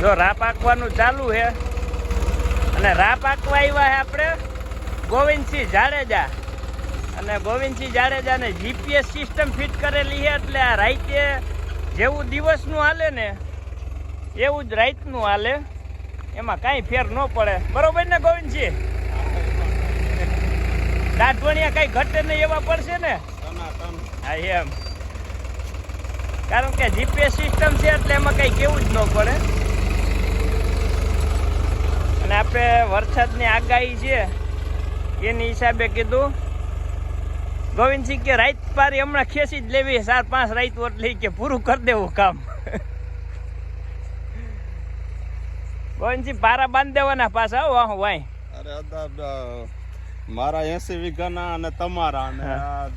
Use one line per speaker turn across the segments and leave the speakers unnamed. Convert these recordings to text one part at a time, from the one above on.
જો રા પાકવાનું ચાલુ છે અને રા પાકવા આવ્યા છે આપણે ગોવિંદસિંહ જાડેજા. અને ગોવિંદસિંહ જાડેજાને જીપીએસ સિસ્ટમ ફિટ કરેલી છે એટલે આ રાતે જેવું દિવસનું હાલે ને એવું જ રાતનું હાલે, એમાં કાંઈ ફેર ન પડે. બરોબર ને ગોવિંદસિંહ? દાઢવણિયા કાંઈ ઘટે નહીં એવા પડશે ને? હા એમ, કારણ કે જીપીએસ સિસ્ટમ છે એટલે એમાં કંઈ કેવું જ ન પડે. અને આપણે વરસાદની આગાહી છે એની હિસાબે કીધું ગોવિંદસિંહ કે રાત પારી હમણાં ખેંચી જ લેવી, 4-5 રાત એટલે કે પૂરું કરી દેવું કામ. ગોવિંદસિંહ પારા બાંધી દેવાના પાછા વાહ વાય.
અરે મારા 80 વીઘાના અને તમારા અને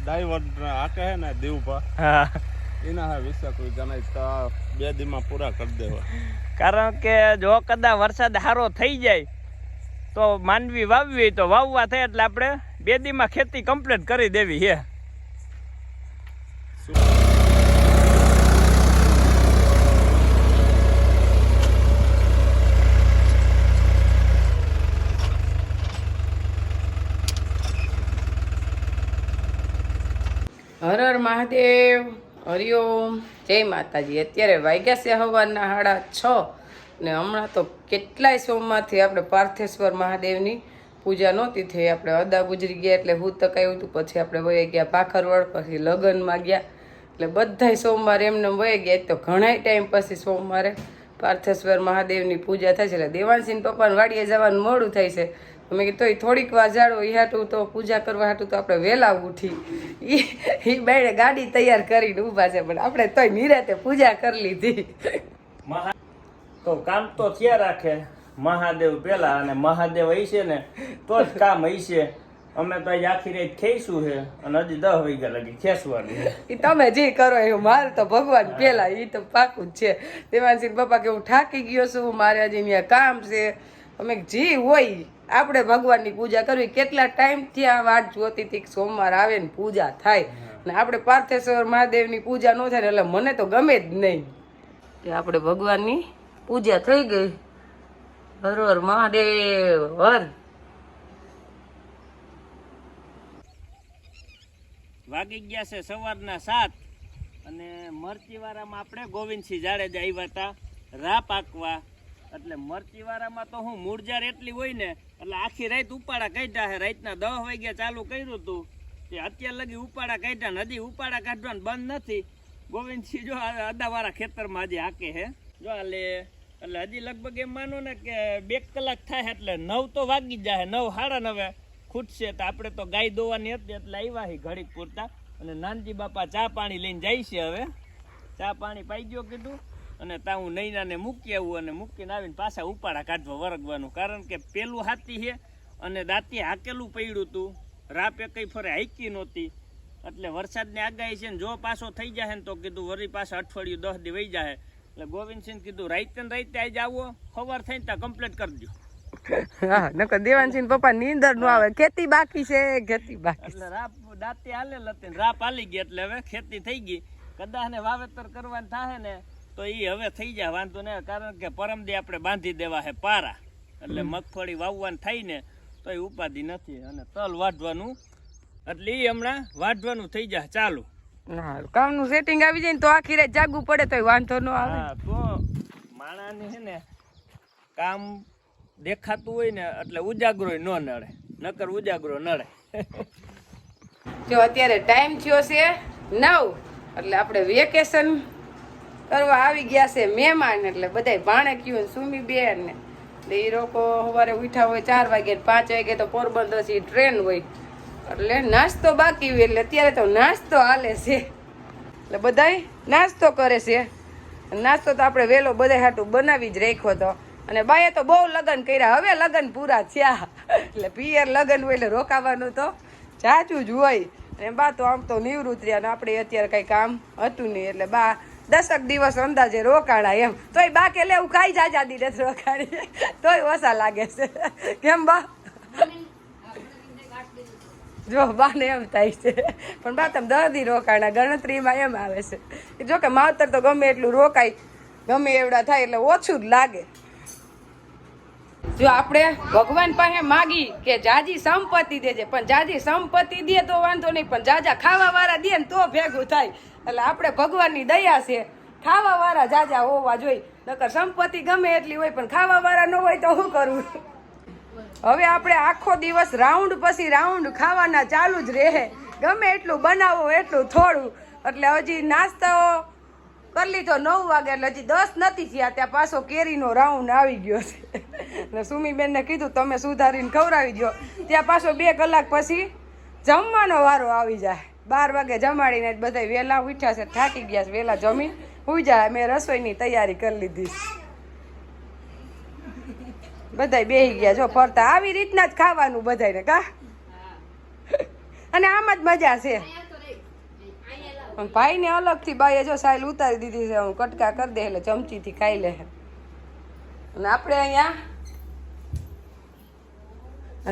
ડાઈવર આકે હે ને દેવભા,
હા
એના હે 20 વીઘાના તો 2 દીમાં પૂરા કરી દેવા.
કારણ કે જો કદાચ વરસાદ સારો થઈ જાય તો માંડવી વાવવી તો વાવવા થાય એટલે આપણે 2 દીમાં ખેતી કમ્પ્લીટ કરી દેવી છે.
હર હર મહાદેવ, હરિઓમ, જય માતાજી. અત્યારે વાગ્યા છે સવારના 6:30 ને હમણાં તો કેટલાય સોમમાંથી આપણે પાર્થેશ્વર મહાદેવની પૂજા નહોતી થઈ. આપણે અદા ગુજરી ગયા એટલે હું તકાયું હતું, પછી આપણે વહી ગયા ભાખરવડ, પછી લગ્નમાં ગયા, એટલે બધાય સોમવાર એમને વહી ગયા. તો ઘણાય ટાઈમ પછી સોમવારે પાર્થેશ્વર મહાદેવની પૂજા થાય છે. એટલે દેવાંશીને પપ્પાને વાડીએ જવાનું મોડું થાય છે. મેં કીધું તોય થોડીક વાર જાડો એ હાટું તો પૂજા કરવા હાટું તો આપણે વહેલા ઉઠી એ બાઈને ગાડી તૈયાર કરીને ઊભા છે, પણ આપણે તોય નિરાતે પૂજા કરી લીધી.
તો કામ તો થયા રાખે મહાદેવ પેલા, અને મહાદેવ હશે ને તો જ કામ હશે. અમે તો આજે આખી રાત ખેઈશું છે અને હજી 10 વાગ્યા લગી ખેસવાનું.
એ તમે જે કરો એવું, મારે તો ભગવાન પેલા, એ તો પાકું જ છે. દેવાંશી પપ્પા કે હું થાકી ગયો છું, મારે હજી અહીંયા કામ છે. અમે જે હોય આપણે ભગવાનની પૂજા કરવી. કેટલા ટાઈમથી આ વાટ જોતી હતી સોમવાર આવે ને પૂજા થાય, ને આપણે પાર્થેશ્વર મહાદેવની પૂજા ન થાય ને એટલે મને તો ગમે જ નહીં. કે આપણે ભગવાનની પૂજા થઈ ગઈ. હર હર મહાદેવ હર.
વાગી ગયા છે સવારના 7 અને મરચીવાળામાં આપણે ગોવિંદસિંહ જાડેજા આવ્યા હતા રા પાકવા. એટલે મરચીવાળામાં તો હું મૂળજાર એટલી હોય ને એટલે આખી રાત ઉપાડા કાઢ્યા છે. રાતના 10 વાગ્યા ચાલુ કર્યું હતું તે અત્યાર લગી ઉપાડા કાઢ્યા ને હજી ઉપાડા કાઢવાનું બંધ નથી. ગોવિંદસિંહ જો અદાવાળા ખેતરમાં હજી હાકે છે જો એટલે હજી લગભગ એમ માનો ને કે 2 કલાક થાય એટલે 9 તો વાગી જ જાય. 9 સાડા 9 ખૂટશે. તો આપણે તો ગાય દોવાની હતી એટલે આવ્યા છે ઘડીક પૂરતા. અને નાનજી બાપા ચા પાણી લઈને જાય છે. હવે ચા પાણી પાઈ ગયો કીધું, અને ત્યાં હું નૈનાને મૂકી આવું, અને મૂકીને આવીને પાછા ઉપાડા કાઢવા વરગવાનું. કારણ કે પેલું હાથી છે અને દાંતી હાકેલું પડ્યું હતું, રાપે કઈ ફરે હાકી નહોતી. એટલે વરસાદની આગાહી છે ને જો પાછો થઈ જાય ને તો કીધું વળી પાછા અઠવાડિયું 10 દી વહી જાય. એટલે ગોવિંદસિંહ કીધું રાતે ને રાતે આજ આવો, સવાર થઈને ત્યાં કમ્પ્લીટ કરી દો.
હા, નકર દેવાંશી પપ્પા નીંદર ન આવે, ખેતી બાકી છે, ખેતી બાકી.
એટલે રાપ દાંતી હાલેલ હતી, રાપ હાલી ગઈ એટલે હવે ખેતી થઈ ગઈ. કદાચ ને વાવેતર કરવાનું થાય ને તો એ હવે થઈ જાય, વાંધો નહીં. કારણ કે પરમદી આપણે બાંધી દેવા છે પારા, એટલે મગફળી વાવવાનું થાય ને તો એ ઉપાધિ નથી. અને તલ વાઢવાનું એટલે એ હમણાં વાઢવાનું થઈ જાય ચાલુ.
કામનું સેટિંગ આવી જાય ને તો આખી રાત જાગવું પડે તો વાંધો ન આવે.
હા, તો માણાને છે ને કામ દેખાતું હોય ને એટલે ઉજાગરો ન નડે, નકર ઉજાગરો નડે.
જો અત્યારે ટાઈમ થયો છે 9 એટલે આપણે વેકેશન કરવા આવી ગયા છે મહેમાન. એટલે બધા ભાણે ક્યું સુમી બેન ને એટલે એ લોકો સવારે ઉઠ્યા હોય 4 વાગે, 5 વાગે તો પોરબંદરથી ટ્રેન હોય એટલે નાસ્તો બાકી હોય. એટલે અત્યારે તો નાસ્તો હાલે છે, એટલે બધાય નાસ્તો કરે છે. નાસ્તો તો આપણે વહેલો બધા હાટું બનાવી જ રાખ્યો હતો. અને બાએ તો બહુ લગ્ન કર્યા, હવે લગ્ન પૂરા થયા એટલે પિયર લગ્ન હોય એટલે રોકાવાનું તો જાજુ જ હોય. અને બા તો આમ તો નિવૃત્ત રહ્યા, ને આપણે અત્યારે કંઈ કામ હતું નહીં એટલે બા 10 દિવસ અંદાજે રોકાણા એમ. તોય બા કે લેવું કાંઈ જાજાદી નથી રોકાણી, તોય ઓછા લાગે છે. કેમ બા? જો બાને એમ થાય છે, પણ બા તમે 10 દી રોકાણા ગણતરીમાં એમ આવે છે. જો કે માવતર તો ગમે એટલું રોકાય, ગમે એવડા થાય એટલે ઓછું જ લાગે. જો આપણે ભગવાન પાસે માગી કે જાજી સંપત્તિ દેજે, પણ જાજી સંપત્તિ દે તો વાંધો નહીં, પણ જાજા ખાવા વાળા દે ને તો ભેગું થાય. એટલે આપણે ભગવાનની દયા છે, ખાવા વાળા જાજા હોવા જોઈએ. નકર સંપત્તિ ગમે એટલી હોય પણ ખાવા વાળા ન હોય તો શું કરવું? હવે આપણે આખો દિવસ રાઉન્ડ પછી રાઉન્ડ ખાવાના ચાલુ જ રહે, ગમે એટલું બનાવો એટલું થોડું. એટલે હજી નાસ્તો કરી લીધો 9 વાગે, એટલે હજી 10 નથી થયા ત્યાં પાછો કેરીનો રાઉન્ડ આવી ગયો છે. એટલે સુમીબેનને કીધું તમે સુધારીને ખવડાવી દો, ત્યાં પાછો 2 કલાક પછી જમવાનો વારો આવી જાય. 12 વાગે જમાડીને બધા વહેલા ઉઠ્યા છે, થાકી ગયા છે, વહેલા જમીન સુઈ જાય. મેં રસોઈની તૈયારી કરી લીધી, બધા બેસી ગયા જો ફરતા. આવી રીતના જ ખાવાનું બધાને કા, અને આમ જ મજા છે. ભાઈ ને અલગથી બાઈએ જો સાઈલ ઉતારી દીધી છે, હું કટકા કરી દે એટલે ચમચીથી ખાઈ લે. અને આપણે અહીંયા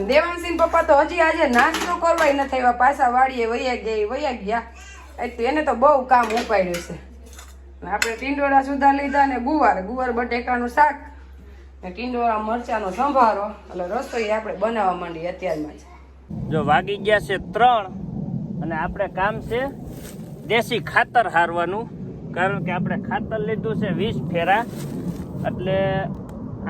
દેવાંશી પપ્પા તો હજી આજે નાસ્તો કરવાય નથી આવ્યા, પાછા વાડીએ વયા ગયા. એને તો બહુ કામ ઉપાડ્યું છે. આપણે ટીંડોળા સુધા લીધા ને ગુવાર બટેકાનું શાક ને ટીંડોળા મરચાનો સંભારો. એટલે રસોઈ આપણે બનાવવા માંડી અત્યારમાં જ.
જો વાગી ગયા છે 3 અને આપણે કામ છે દેશી ખાતર હારવાનું, કારણ કે આપણે ખાતર લીધું છે 20 ફેરા. એટલે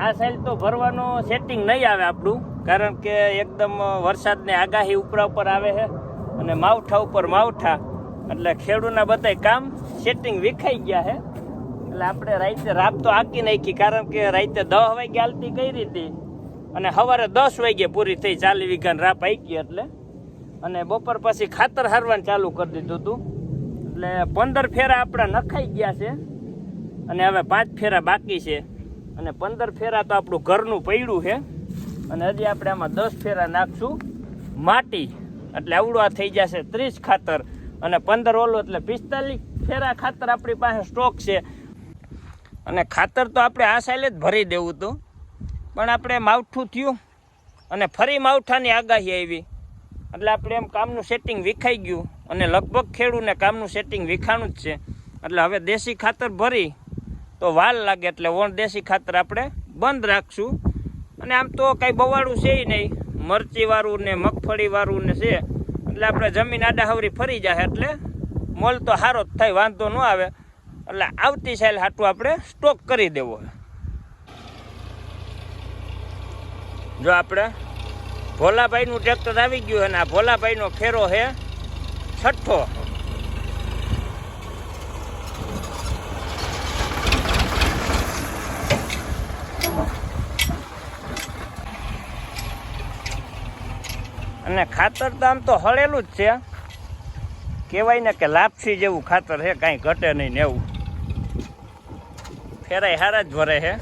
આ સાઈડ તો ભરવાનું સેટિંગ નહીં આવે આપણું, કારણ કે એકદમ વરસાદની આગાહી ઉપર આવે છે અને માવઠા ઉપર માવઠા. એટલે ખેડૂતના બધા કામ સેટિંગ વિખાઈ ગયા છે. એટલે આપણે રાતે રાત તો આંકી નાખી, કારણ કે રાતે 10 વાગે હાલતી કરી હતી અને સવારે 10 વાગે પૂરી થઈ 40 વીઘાની રાપ આંકી. એટલે અને બપોર પછી ખાતર હારવાનું ચાલુ કરી દીધું હતું. એટલે 15 ફેરા આપણા નખાઈ ગયા છે અને હવે 5 ફેરા બાકી છે. અને 15 ફેરા તો આપણું ઘરનું પડ્યું છે. અને હજી આપણે આમાં 10 ફેરા નાખશું માટી, એટલે આવડું આ થઈ જશે 30 ખાતર અને 15 ઓલું એટલે 45 ફેરા ખાતર આપણી પાસે સ્ટોક છે. અને ખાતર તો આપણે આ સાઈલે જ ભરી દેવું હતું, પણ આપણે માવઠું થયું અને ફરી માવઠાની આગાહી આવી. એટલે આપણે એમ કામનું સેટિંગ વિખાઈ ગયું અને લગભગ ખેડૂને કામનું સેટિંગ વિખાણું જ છે. એટલે હવે દેશી ખાતર ભરી તો વાલ લાગે, એટલે ઓણ દેશી ખાતર આપણે બંધ રાખશું. અને આમ તો કાંઈ બવાડું છે નહીં, મરચીવાળું ને મગફળીવાળું ને છે. એટલે આપણે જમીન આડાહવરી ફરી જાય, એટલે મોલ તો સારો જ થાય, વાંધો ન આવે. એટલે આવતી સાલ હાટું આપણે સ્ટોક કરી દેવો. જો આપણે ભોલાભાઈનું ટ્રેક્ટર આવી ગયું અને આ ભોલાભાઈનો ફેરો છે 6ઠ્ઠો. અને ખાતર તો આમ તો હળેલું જ છે, કહેવાય ને કે લાપસી જેવું ખાતર છે, કાંઈ ઘટે નહીં ને એવું. ફેરાય હારા જ ભરે છે.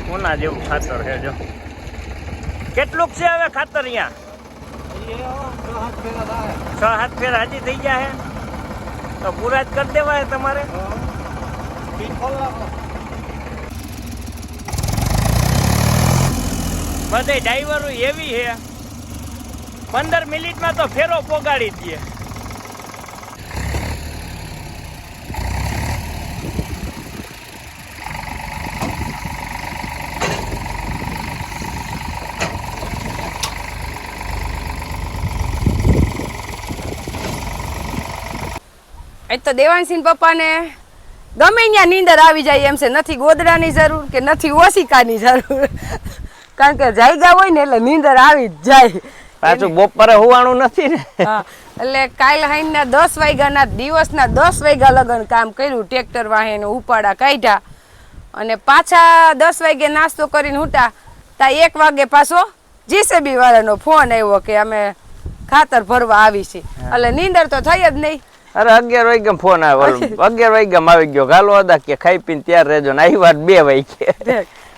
કોના જેવું ખાતર છે જો. કેટલુંક છે હવે ખાતર અહીંયા? 6-7 ફેરા હજી થઈ ગયા છે, તો પૂરા જ કરી દેવાય તમારે. બધે ડ્રાઈવરો એવી છે, 15 મિનિટમાં તો ફેરો પોગાડી દે.
તો દેવાંશી પપ્પાને ગમે ત્યાં નીંદર આવી જાય એમ છે, નથી ગોદડાની જરૂર કે નથી ઓશિકાની જરૂર, કારણ કે જાયગા હોય ને એટલે નીંદર આવી જ જાય.
પાછું બપોરે હોવાનું નથી ને.
એટલે કાલ હાઈના 10 વાગ્યાના દિવસના 10 વાગ્યા લગન કામ કર્યું, ટ્રેક્ટર વાહે ઉપાડા કાઢ્યા અને પાછા 10 વાગે નાસ્તો કરીને ઉઠા તા 1 વાગે પાછો જીસીબી વાળાનો ફોન આવ્યો કે અમે ખાતર ભરવા આવી છે. એટલે નીંદર તો થઈ જ નહીં.
અરે 11 વાગ્યા ફોન આવ્યો, 11 વાગ્યામાં આવી ગયો, ગાલો અદા કે ખાઈ પીને તૈયાર રહેજો ને આવી વાત 2 વાગે.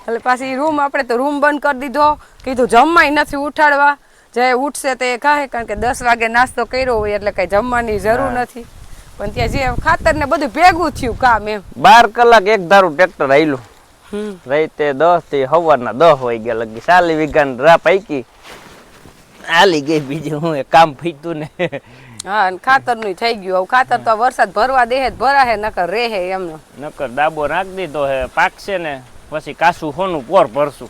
એટલે પાછી રૂમ આપણે તો રૂમ બંધ કરી દીધો, કીધું જમવાય નથી ઉઠાડવા, જે ઉઠશે તે ખાય, કારણ કે 10 વાગે નાસ્તો કર્યો હોય એટલે કઈ જમવાની જરૂર નથી. પણ ત્યાં જે ખાતર ને બધું ભેગું થયું કામ એમ.
12 કલાક એક ધારું ટ્રેક્ટર આયલું, રાતે 10 થી સવારના 10 વાગ્યા લગી 40 વીઘાની રાપ આઈકી હાલી ગઈ. બીજું હું કામ ફીતું ને
હા અને ખાતરનું થઈ ગયું હવે ખાતર તો વરસાદ ભરવા દે જ ભરાહે નકર રહે એમનો
નકર ડાબો નાખ દીધો હે પાકશે ને પછી કાસું હોનું પોર ભરશું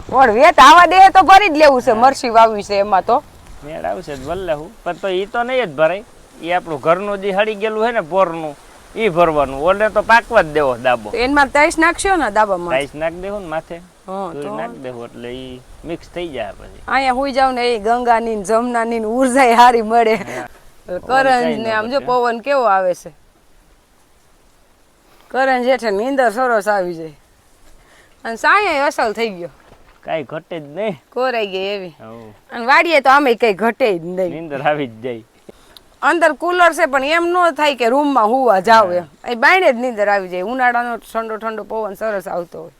પણ વેત આવા દે તો ભરી જ લેવું છે મરસી વાવી છે એમાં તો
મેળ આવશે જ ભલે હું પણ તો ઈ તો નહીં જ ભરાય ઈ આપણું ઘરનું જે હળી ગયેલું હે ને પોરનું ઈ ભરવાનું ઓલે તો પાકવા જ દેવો ડાબો
એમાં ટાઈસ નાખશો ને દાબામાં
ટાઈસ નાખ દેવું ને માથે
હા તો
નાખ દેવું એટલે ઈ મિક્સ થઈ જાય પછી
અહીંયા હુઈ જાવ ને એ ગંગાની ને જમનાની ને ઉર્જા હારી મળે કરંજ ને આમ જો પવન કેવો આવે છે કરંજ હેઠે નીંદર સરસ આવી જાય અને સાયા અસલ થઈ ગયો
કાંઈ ઘટે જ નહીં
કોરાઈ ગઈ એવી
હઉ.
અને વાડીએ તો આમે કઈ ઘટે જ નહીં
નીંદર આવી જ જાય
અંદર કુલર છે પણ એમ ન થાય કે રૂમમાં હુવા જાવ એમ એ બાયણે જ નીંદર આવી જાય ઉનાળાનો ઠંડો ઠંડો પવન સરસ આવતો હોય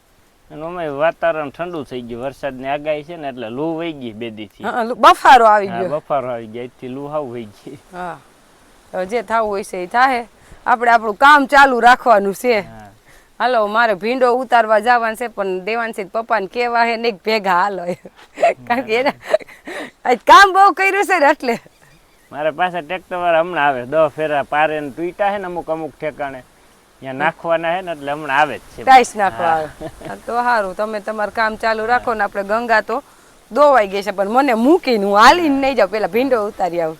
અને અમે વાતાવરણ ઠંડુ થઈ ગયું વરસાદની આગાહી છે ને એટલે લૂ વહી ગઈ બે દીથી
હા, બફારો આવી ગયો
બફારો આવી ગયા અહીંથી લૂ હાવ વહી ગઈ
હા હવે જે થવું હોય છે એ થાય આપણે આપણું કામ ચાલુ રાખવાનું છે
હા.
હાલો મારે ભીંડો ઉતારવા જવાનું છે પણ દેવાંશી પપ્પાને કેવા હે ને ભેગા હાલો કારણ કે એને કામ બહુ કર્યું છે ને એટલે
મારે પાસે ટ્રેક્ટર વાળા હમણાં આવે 10 ફેરા પારે ને તૂટ્યા હે ને અમુક ઠેકાણે ત્યાં નાખવાના હે ને એટલે હમણાં આવે જ છે
ટાઈસ નાખવા આવે હા, તો સારું તમે તમારું કામ ચાલુ રાખો ને આપણે ગંગા તો દોવાઈ ગઈ છે પણ મને મૂકીને હું હાલીને નહીં જાઉં પેલા ભીંડો ઉતારી આવું